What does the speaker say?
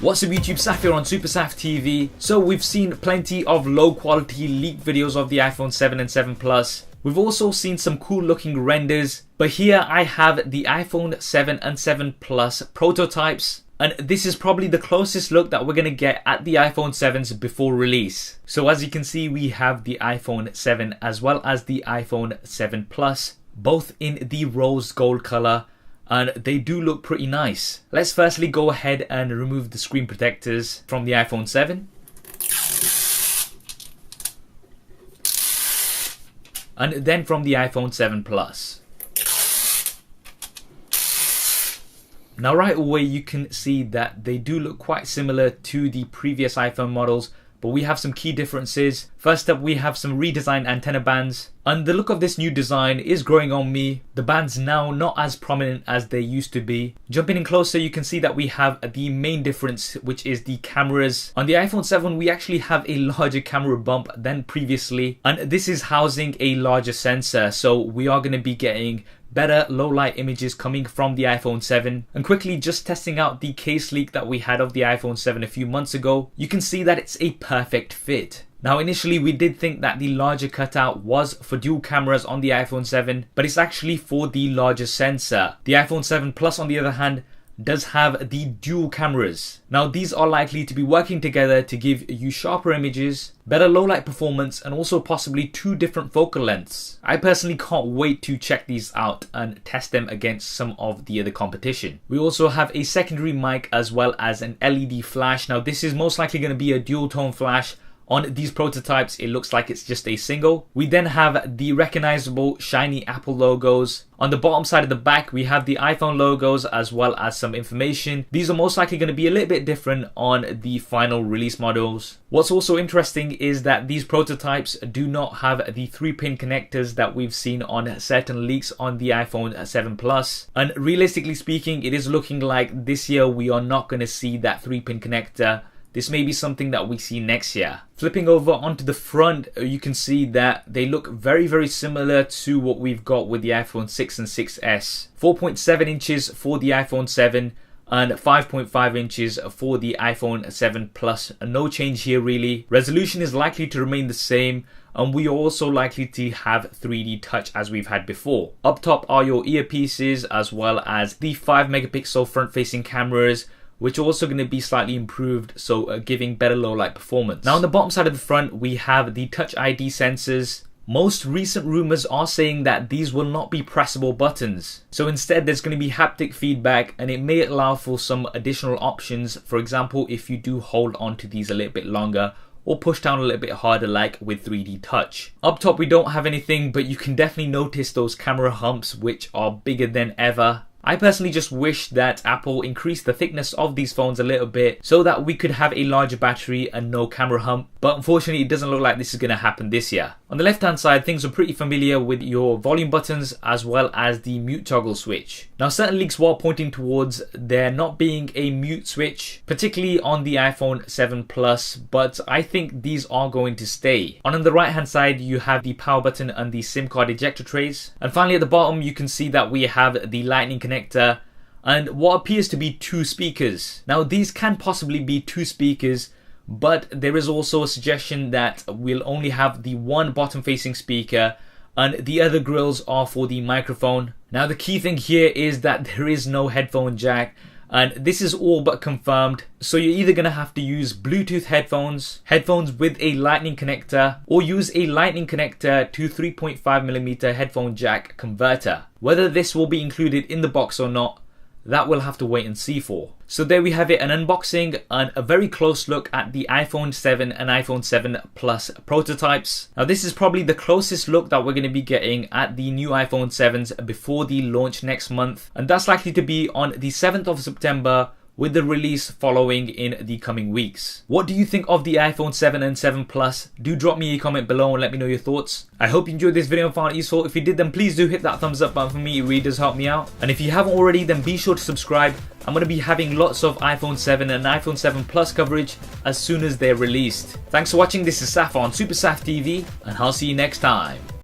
What's up YouTube, Saf here on Super Saf TV. So we've seen plenty of low quality leaked videos of the iPhone 7 and 7 Plus. We've also seen some cool looking renders, but here I have the iPhone 7 and 7 Plus prototypes, and this is probably the closest look that we're going to get at the iPhone 7s before release. So as you can see, we have the iPhone 7 as well as the iPhone 7 Plus, both in the rose gold color, and they do look pretty nice. Let's firstly go ahead and remove the screen protectors from the iPhone 7. And then from the iPhone 7 Plus. Now right away you can see that they do look quite similar to the previous iPhone models, but we have some key differences. First up, we have some redesigned antenna bands, and the look of this new design is growing on me. The bands now not as prominent as they used to be. Jumping in closer, you can see that we have the main difference, which is the cameras. On the iPhone 7 we actually have a larger camera bump than previously, and this is housing a larger sensor, so we are going to be getting better low light images coming from the iPhone 7. And quickly just testing out the case leak that we had of the iPhone 7 a few months ago, you can see that it's a perfect fit. Now initially we did think that the larger cutout was for dual cameras on the iPhone 7, but it's actually for the larger sensor. The iPhone 7 Plus on the other hand does have the dual cameras. Now these are likely to be working together to give you sharper images, better low light performance, and also possibly two different focal lengths. I personally can't wait to check these out and test them against some of the other competition. We also have a secondary mic as well as an LED flash. Now this is most likely going to be a dual tone flash. On these prototypes, it looks like it's just a single. We then have the recognizable shiny Apple logos. On the bottom side of the back, we have the iPhone logos as well as some information. These are most likely going to be a little bit different on the final release models. What's also interesting is that these prototypes do not have the 3-pin connectors that we've seen on certain leaks on the iPhone 7 Plus. And realistically speaking, it is looking like this year we are not going to see that 3-pin connector. This may be something that we see next year. Flipping over onto the front, you can see that they look very similar to what we've got with the iPhone 6 and 6S. 4.7 inches for the iPhone 7 and 5.5 inches for the iPhone 7 Plus. No change here really. Resolution is likely to remain the same, and we are also likely to have 3D touch as we've had before. Up top are your earpieces as well as the 5 megapixel front facing cameras, which are also going to be slightly improved, so giving better low light performance. Now on the bottom side of the front we have the Touch ID sensors. Most recent rumors are saying that these will not be pressable buttons, so instead there's going to be haptic feedback, and it may allow for some additional options. For example, if you do hold on to these a little bit longer or push down a little bit harder like with 3D touch. Up top we don't have anything, but you can definitely notice those camera humps which are bigger than ever. I personally just wish that Apple increased the thickness of these phones a little bit so that we could have a larger battery and no camera hump, but unfortunately it doesn't look like this is going to happen this year. On the left hand side, things are pretty familiar with your volume buttons as well as the mute toggle switch. Now certain leaks were pointing towards there not being a mute switch, particularly on the iPhone 7 Plus, but I think these are going to stay. On the right hand side you have the power button and the SIM card ejector trays, and finally at the bottom you can see that we have the lightning connector and what appears to be 2 speakers. Now these can possibly be 2 speakers, but there is also a suggestion that we'll only have the one bottom facing speaker and the other grills are for the microphone. Now the key thing here is that there is no headphone jack, and this is all but confirmed, so you're either going to have to use Bluetooth headphones with a lightning connector, or use a lightning connector to 3.5mm headphone jack converter. Whether this will be included in the box or not, that we'll have to wait and see for. So there we have it, an unboxing and a very close look at the iPhone 7 and iPhone 7 Plus prototypes. Now this is probably the closest look that we're going to be getting at the new iPhone 7s before the launch next month, and that's likely to be on the 7th of September, with the release following in the coming weeks. What do you think of the iPhone 7 and 7 Plus? Do drop me a comment below and let me know your thoughts. I hope you enjoyed this video and found it useful. If you did, then please do hit that thumbs up button for me. It really does help me out. And if you haven't already, then be sure to subscribe. I'm going to be having lots of iPhone 7 and iPhone 7 Plus coverage as soon as they're released. Thanks for watching. This is Saf on Super Saf TV, and I'll see you next time.